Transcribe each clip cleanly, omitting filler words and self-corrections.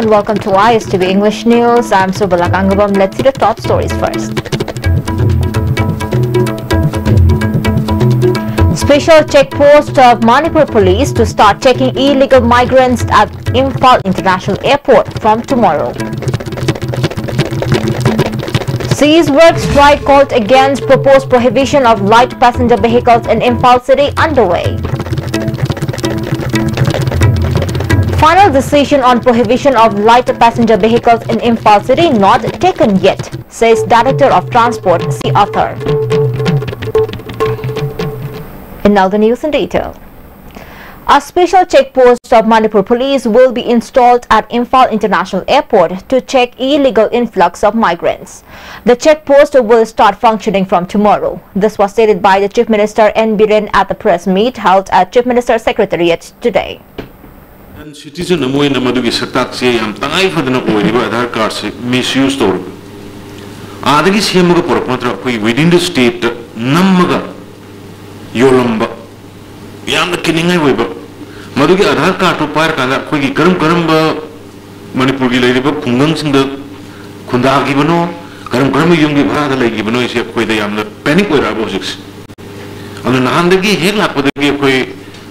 and welcome to ISTV English News. I'm Subala Gangabam. Let's see the top stories first. Special checkpost of Manipur Police to start checking illegal migrants at Imphal International Airport from tomorrow. Seas work strike called against proposed prohibition of light passenger vehicles in Imphal city underway. Final decision on prohibition of light passenger vehicles in Imphal city not taken yet, says Director of Transport C. Arthur. And now the news in detail. A special checkpost of Manipur Police will be installed at Imphal International Airport to check illegal influx of migrants. The checkpost will start functioning from tomorrow. This was stated by the Chief Minister N. Biren at the press meet held at Chief Minister's Secretariat today. Citizen amoy na madugi saktak se yam tangai phadana oiriba Aadhaar card se misuse tor adagi semaga porapatra koi within the state nammaga yolamba yamna kiningai oiba madugi Aadhaar card to par kana koi gi karam ba Manipur gi leiriba khungang singda khunda gi bano karam yum gi bhara da legi bano ise koi da yamna panic oira bo six anu nahandagi hek lakpadagi koi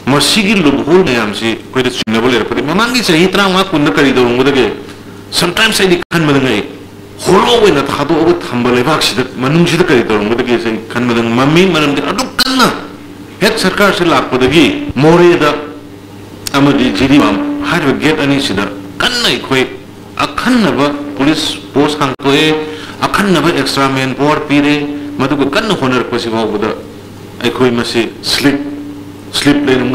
Masigi loophole mayamsi koi the chunable airport mamangi sahi trama kunna kari do ngudage sometimes I kan madangai holo wena thado ogo thambale baksid manung sid kari do ngudage sai kan madang mami manam de adu kanna het sarkar se lakpadagi more da amadi jiri mam har get ani sida kanna koi akhanna ba police post hang toe akhanna ba extra man power pire madu kanna honor ko si babuda ai koi masi sleep lane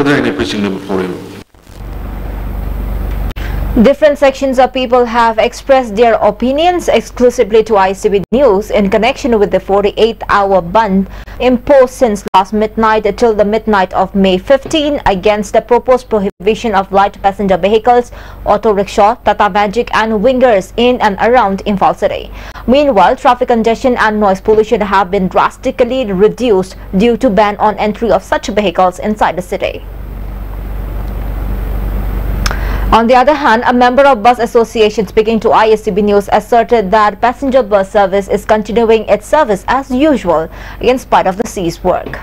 Different sections of people have expressed their opinions exclusively to ICB News in connection with the 48-hour ban imposed since last midnight till the midnight of May 15 against the proposed prohibition of light passenger vehicles, auto rickshaw, Tata Magic and wingers in and around Imphal city. Meanwhile, traffic congestion and noise pollution have been drastically reduced due to ban on entry of such vehicles inside the city. On the other hand, a member of Bus Association speaking to ISTB News asserted that passenger bus service is continuing its service as usual in spite of the cease work.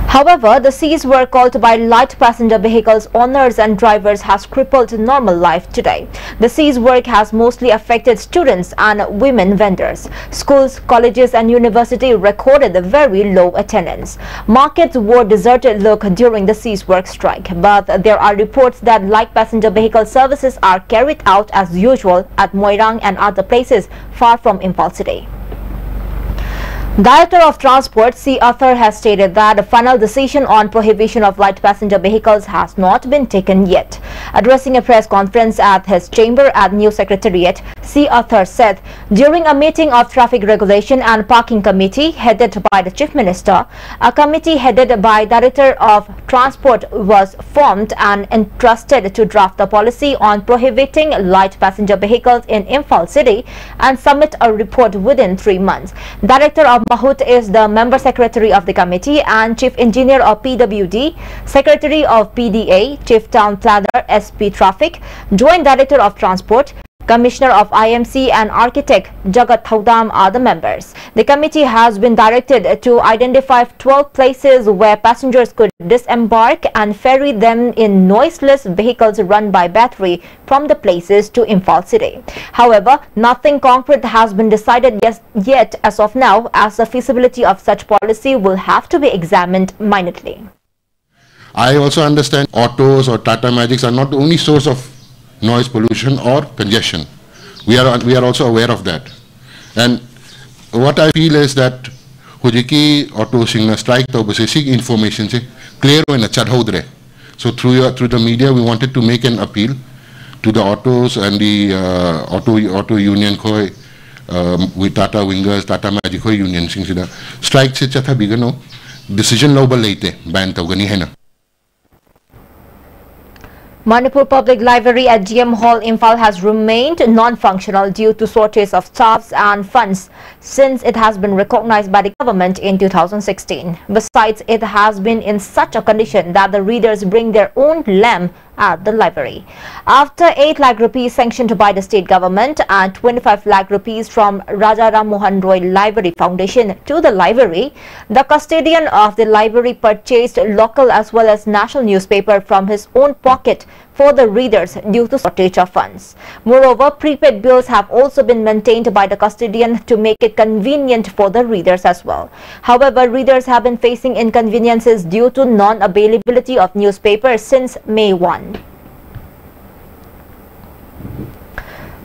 However, the cease work called by light passenger vehicles owners and drivers has crippled normal life today. The cease work has mostly affected students and women vendors. Schools, colleges and university recorded a very low attendance. Markets were deserted look during the cease work strike, but there are reports that light passenger vehicle services are carried out as usual at Moirang and other places far from Imphal city. Director of Transport C. Arthur has stated that a final decision on prohibition of light passenger vehicles has not been taken yet. Addressing a press conference at his chamber at New Secretariat, C. Arthur said during a meeting of Traffic Regulation and Parking Committee headed by the Chief Minister, a committee headed by Director of Transport was formed and entrusted to draft a policy on prohibiting light passenger vehicles in Imphal city and submit a report within 3 months. Director of Mahut is the member secretary of the committee and chief engineer of PWD, secretary of PDA, chief town planner SP Traffic, joint director of transport, commissioner of IMC and architect Jagat Thaudam are the members. The committee has been directed to identify 12 places where passengers could disembark and ferry them in noiseless vehicles run by battery from the places to Imphal city. However, nothing concrete has been decided yet as of now, as the feasibility of such policy will have to be examined minutely. I also understand autos or Tata Magics are not the only source of noise pollution or congestion. We are also aware of that. And what I feel is that hujiki auto singna strike to basic information se clear when a chadhodre. So through the media we wanted to make an appeal to the autos and the auto union koi with Tata Wingers, Tata Magic koi union sing sida strike se chatha bigano decision lawbal leite ban tawgani hai na. Manipur Public Library at GM Hall, Imphal has remained non-functional due to shortage of staffs and funds since it has been recognized by the government in 2016. Besides, it has been in such a condition that the readers bring their own lamp at the library. After 8 lakh rupees sanctioned by the state government and 25 lakh rupees from Raja Ram Mohan Roy Library Foundation to the library, the custodian of the library purchased local as well as national newspaper from his own pocket for the readers due to shortage of funds. Moreover, prepaid bills have also been maintained by the custodian to make it convenient for the readers as well. However, readers have been facing inconveniences due to non-availability of newspapers since May 1.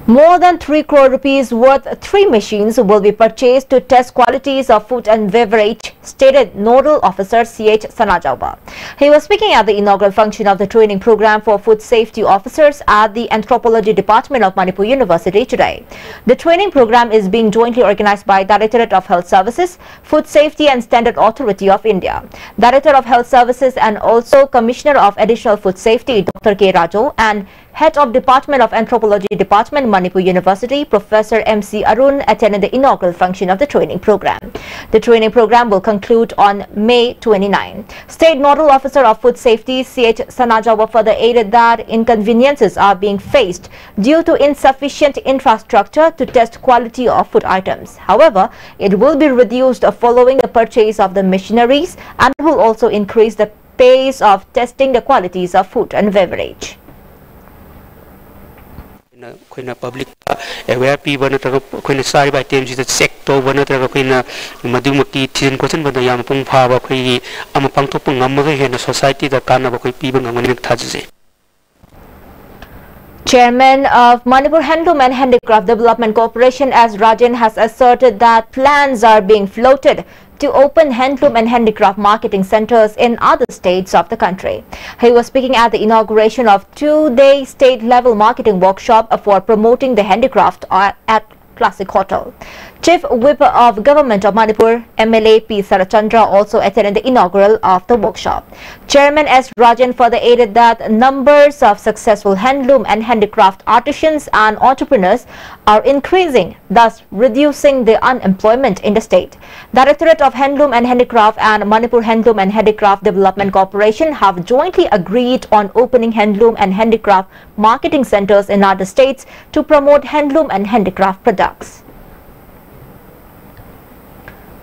More than 3 crore rupees worth 3 machines will be purchased to test qualities of food and beverage, stated Nodal Officer C.H. Sanajauba. He was speaking at the inaugural function of the training program for food safety officers at the Anthropology Department of Manipur University today. The training program is being jointly organized by Directorate of Health Services, Food Safety and Standard Authority of India, Director of Health Services and also Commissioner of Additional Food Safety Dr. K. Rajo and Head of Department of Anthropology Department, Manipur University, Professor M.C. Arun attended the inaugural function of the training program. The training program will conclude on May 29. State Nodal Officer of Food Safety C.H. Sanajauba further added that inconveniences are being faced due to insufficient infrastructure to test quality of food items. However, it will be reduced following the purchase of the machineries and will also increase the pace of testing the qualities of food and beverage. Public aware people when sorry by teams that sector one other Madumaki Tin Cotton, but the young Pung Pava, I'm a Pantopung in a society that can have people on Tazi. Chairman of Manipur Handloom and Handicraft Development Corporation S. Rajan has asserted that plans are being floated to open handloom and handicraft marketing centers in other states of the country. He was speaking at the inauguration of 2-day state-level marketing workshop for promoting the handicraft at Classic Hotel. Chief Whip of Government of Manipur, MLA P. Sarachandra, also attended the inaugural of the workshop. Chairman S. Rajan further added that numbers of successful handloom and handicraft artisans and entrepreneurs are increasing, thus reducing the unemployment in the state. Directorate of Handloom and Handicraft and Manipur Handloom and Handicraft Development Corporation have jointly agreed on opening handloom and handicraft marketing centers in other states to promote handloom and handicraft products.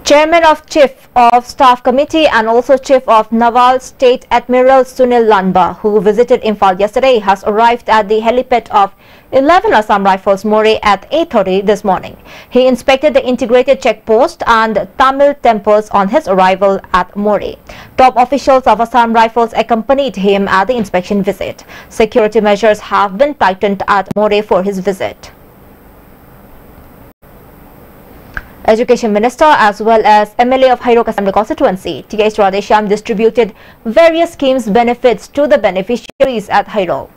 Chairman of Chief of Staff Committee and also Chief of Naval State Admiral Sunil Lanba, who visited Imphal yesterday, has arrived at the helipad of 11 Assam Rifles Moreh at 8:30 this morning. He inspected the integrated checkpost and Tamil temples on his arrival at Moreh. Top officials of Assam Rifles accompanied him at the inspection visit. Security measures have been tightened at Moreh for his visit. Education Minister as well as MLA of Hairok Assembly Constituency, T.H. Radheshyam, distributed various schemes benefits to the beneficiaries at Hairok.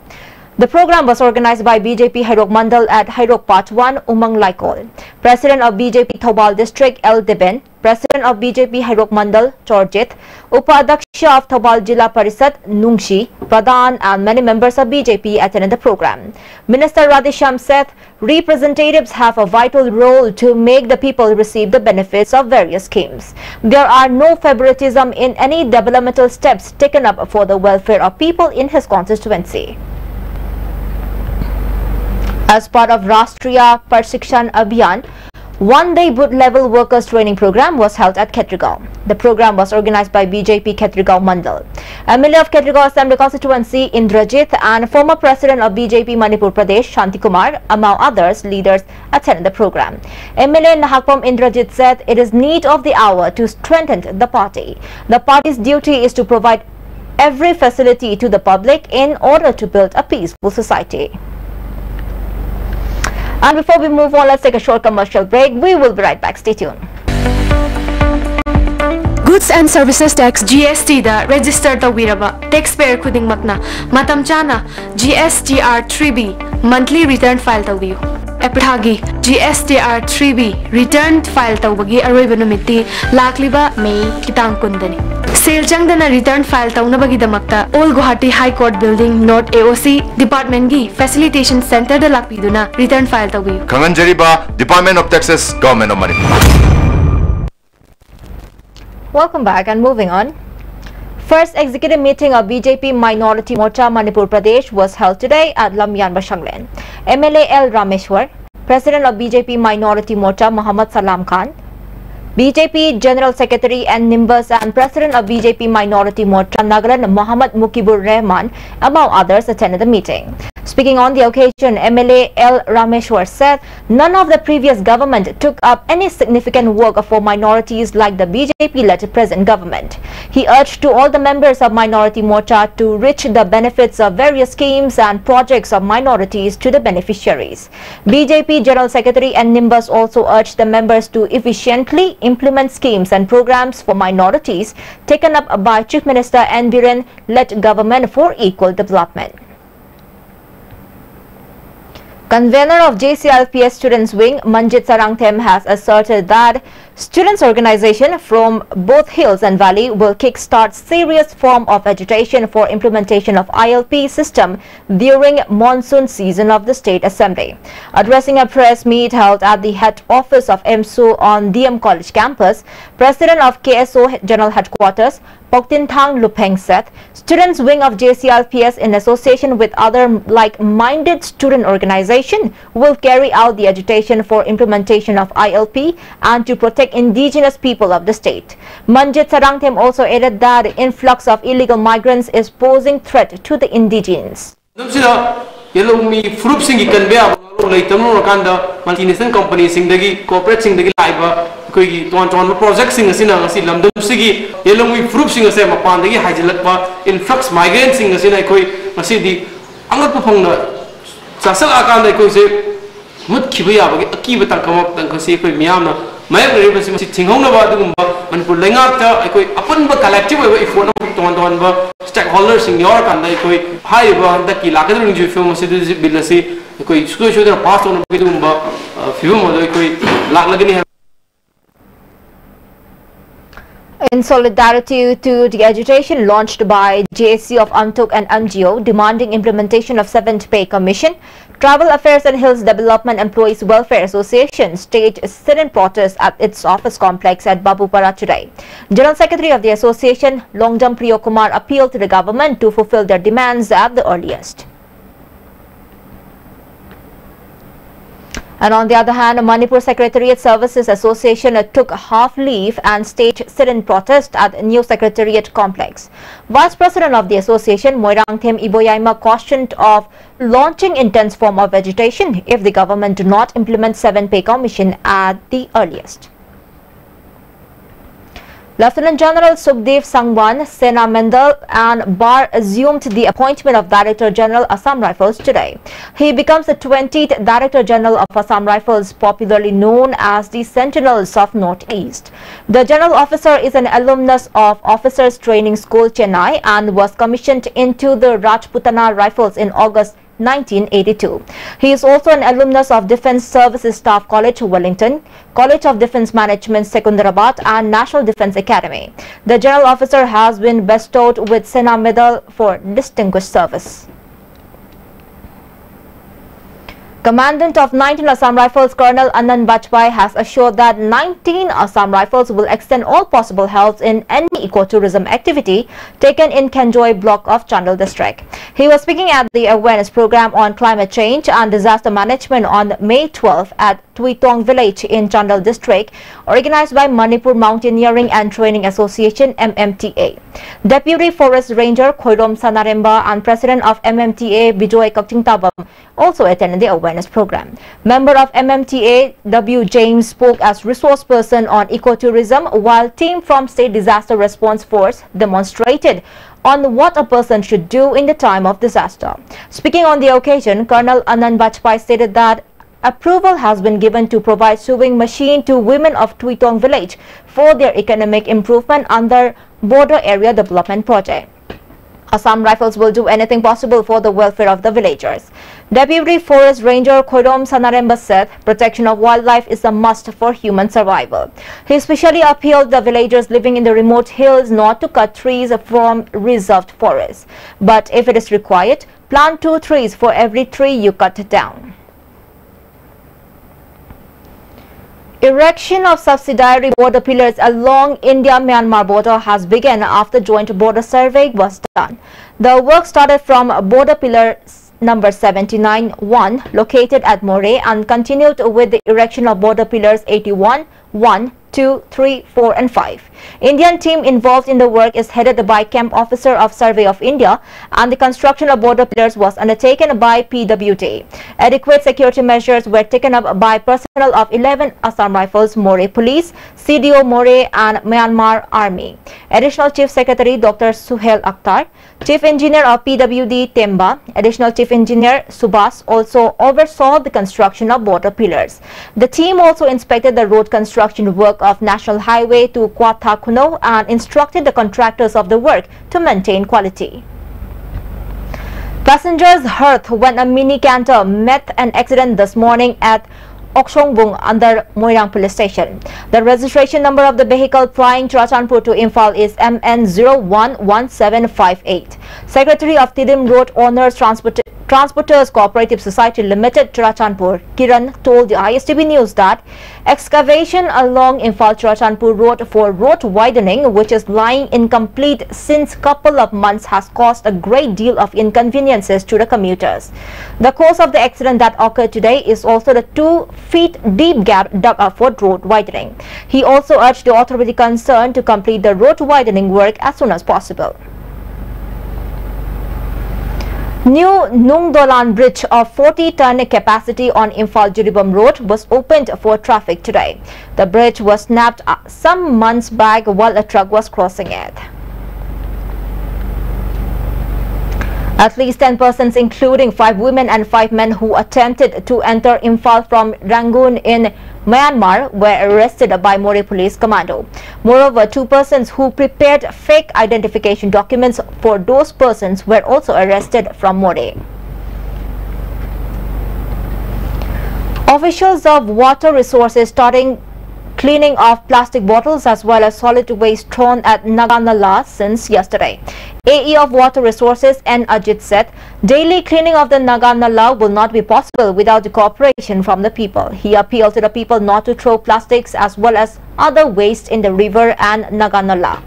The program was organized by BJP Hairok Mandal at Hairok Part 1, Umang Laikol. President of BJP Thobal District, L. Deben, President of BJP Hairok Mandal, Chorjit, Upadhyaksha of Thobal Jilla Parishad, Nungshi, Pradhan and many members of BJP attended the program. Minister Radheshyam said representatives have a vital role to make the people receive the benefits of various schemes. There are no favoritism in any developmental steps taken up for the welfare of people in his constituency. As part of Rashtriya Pershikshan Abhiyan, one-day booth-level workers training program was held at Khetragaon. The program was organized by BJP Khetragaon Mandal. MLA of Khetragaon Assembly Constituency Indrajit and former President of BJP Manipur Pradesh Shanti Kumar, among others leaders, attended the program. MLA Nahakpam Indrajit said it is need of the hour to strengthen the party. The party's duty is to provide every facility to the public in order to build a peaceful society. And before we move on, let's take a short commercial break. We will be right back. Stay tuned. Goods and Services Tax GST da register tawiraba taxpayer khudingmakna matam chana GSTR 3B monthly return file tawiyu. Ephagi GSTR 3B return file tawbagi aroiba numiti lakliba May kitang kundani. Sale changdana return file tawnabagi damakta Old Guwahati High Court Building North AOC Department gi Facilitation Center da lakpiduna return file tawiyu. Kanganjariba Department of Taxes Government of Manipur. Welcome back and moving on. First executive meeting of BJP Minority Morcha Manipur Pradesh was held today at Lamyan Bashanglen. MLA L. Rameshwar, President of BJP Minority Morcha Muhammad Salam Khan, BJP General Secretary and Nimbus and President of BJP Minority Morcha Nagaland Muhammad Mukibur Rahman, among others, attended the meeting. Speaking on the occasion, MLA L. Rameshwar said none of the previous government took up any significant work for minorities like the BJP-led present government. He urged to all the members of Minority Morcha to reach the benefits of various schemes and projects of minorities to the beneficiaries. BJP General Secretary and Nimbus also urged the members to efficiently implement schemes and programs for minorities taken up by Chief Minister N. Biren-led government for equal development. Convener of JCLPS Students Wing, Manjit Sarangthem, has asserted that students' organization from both hills and valley will kickstart serious form of agitation for implementation of ILP system during monsoon season of the State Assembly. Addressing a press meet held at the head office of MSU on DM College campus, President of KSO General Headquarters, Poktin Thang Lupeng said, Students Wing of JCLPS in association with other like-minded student organization will carry out the agitation for implementation of ILP and to protect indigenous people of the state. Manjit Sarangthem also added that the influx of illegal migrants is posing threat to the indigenes. Multinational companies corporate projects influx migrants stakeholders in your country, high the Kilaka film cities, pass on a few in solidarity to the agitation launched by JSC of Amtuk and MGO demanding implementation of 7th Pay Commission, Travel Affairs and Hills Development Employees Welfare Association staged a sit-in protest at its office complex at Babupara today. General Secretary of the association, Longdam Priyo Kumar, appealed to the government to fulfill their demands at the earliest. And on the other hand, Manipur Secretariat Services Association took half leave and staged sit-in protest at the new Secretariat complex. Vice President of the association, Moirangthem Iboyaima, cautioned of launching intense form of agitation if the government do not implement 7th Pay Commission at the earliest. Lieutenant General Sukhdev Sangwan, Sena Mendal and Bar assumed the appointment of Director General Assam Rifles today. He becomes the 20th Director General of Assam Rifles, popularly known as the Sentinels of Northeast. The General Officer is an alumnus of Officers Training School, Chennai, and was commissioned into the Rajputana Rifles in August 1982. He is also an alumnus of Defence Services Staff College, Wellington, College of Defence Management, Secunderabad, and National Defence Academy. The General Officer has been bestowed with Sena Medal for distinguished service. Commandant of 19 Assam Rifles, Colonel Anand Bajpai, has assured that 19 Assam Rifles will extend all possible help in any ecotourism activity taken in Kenjoy block of Chandel district. He was speaking at the awareness program on climate change and disaster management on May 12 at Tuitong village in Chandel district, organized by Manipur Mountaineering and Training Association (MMTA). Deputy Forest Ranger Khoirom Sanaremba and President of MMTA Bijoy Kaktingtabam also attended the awareness program. Member of MMTA W. James spoke as resource person on ecotourism, while team from State Disaster Response Force demonstrated on what a person should do in the time of disaster. Speaking on the occasion, Colonel Anand Bajpai stated that approval has been given to provide sewing machine to women of Tuitong village for their economic improvement under Border Area Development Project. Assam Rifles will do anything possible for the welfare of the villagers. Deputy Forest Ranger Khoirom Sanaremba said protection of wildlife is a must for human survival. He especially appealed the villagers living in the remote hills not to cut trees from reserved forests, but if it is required, plant 2 trees for every tree you cut down. Erection of subsidiary border pillars along India-Myanmar border has begun after joint border survey was done. The work started from border pillar number 79-1 located at Moreh and continued with the erection of border pillars 81, 1, 2, 3, 4 and 5. Indian team involved in the work is headed by Camp Officer of Survey of India, and the construction of border pillars was undertaken by PWD. Adequate security measures were taken up by personnel of 11 Assam Rifles, Moreh Police, CDO Moreh and Myanmar Army. Additional Chief Secretary Dr. Suhail Akhtar, Chief Engineer of PWD Temba, Additional Chief Engineer Subhas also oversaw the construction of border pillars. The team also inspected the road construction work of National Highway to Kwathakuno and instructed the contractors of the work to maintain quality. Passengers hurt when a mini canter met an accident this morning at Okshongbung under Moirang Police Station. The registration number of the vehicle flying Churachandpur to Imphal is MN011758. Secretary of Tidim Road Owners Transporters Cooperative Society Limited, Churachandpur, Kiran, told the ISTV News that excavation along Imphal-Churachandpur Road for road widening, which is lying incomplete since couple of months, has caused a great deal of inconveniences to the commuters. The cause of the accident that occurred today is also the 2 feet deep gap dug up for road widening. He also urged the authority concerned to complete the road widening work as soon as possible. New Nungdolan Bridge of 40-ton capacity on Imphal-Jiribam Road was opened for traffic today. The bridge was snapped some months back while a truck was crossing it. At least 10 persons, including 5 women and 5 men who attempted to enter Imphal from Rangoon in Myanmar, were arrested by Moreh Police Commando. Moreover, 2 persons who prepared fake identification documents for those persons were also arrested from Moreh. Officials of water resources starting cleaning of plastic bottles as well as solid waste thrown at Naganala since yesterday. AE of Water Resources N. Ajit said daily cleaning of the Naganala will not be possible without the cooperation from the people. He appealed to the people not to throw plastics as well as other waste in the river and Naganala.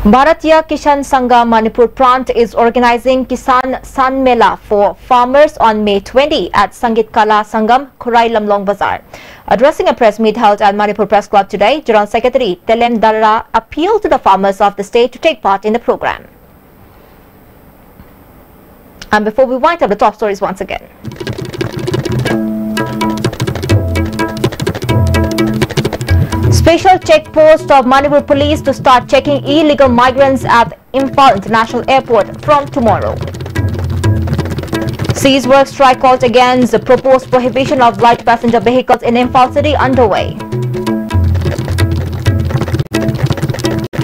Bharatiya Kisan Sangha Manipur Prant is organizing Kisan San Mela for farmers on May 20 at Sangit Kala Sangam, Khurai Lamlong Bazar. Addressing a press meet held at Manipur Press Club today, General Secretary Telem Darra appealed to the farmers of the state to take part in the program. And before we wind up the top stories once again. Special check post of Manipur Police to start checking illegal migrants at Imphal International Airport from tomorrow. Seize work strike called against the proposed prohibition of light passenger vehicles in Imphal city underway.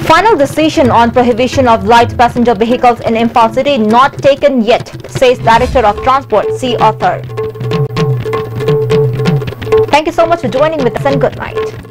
Final decision on prohibition of light passenger vehicles in Imphal city not taken yet, says Director of Transport C. Author. Thank you so much for joining with us and good night.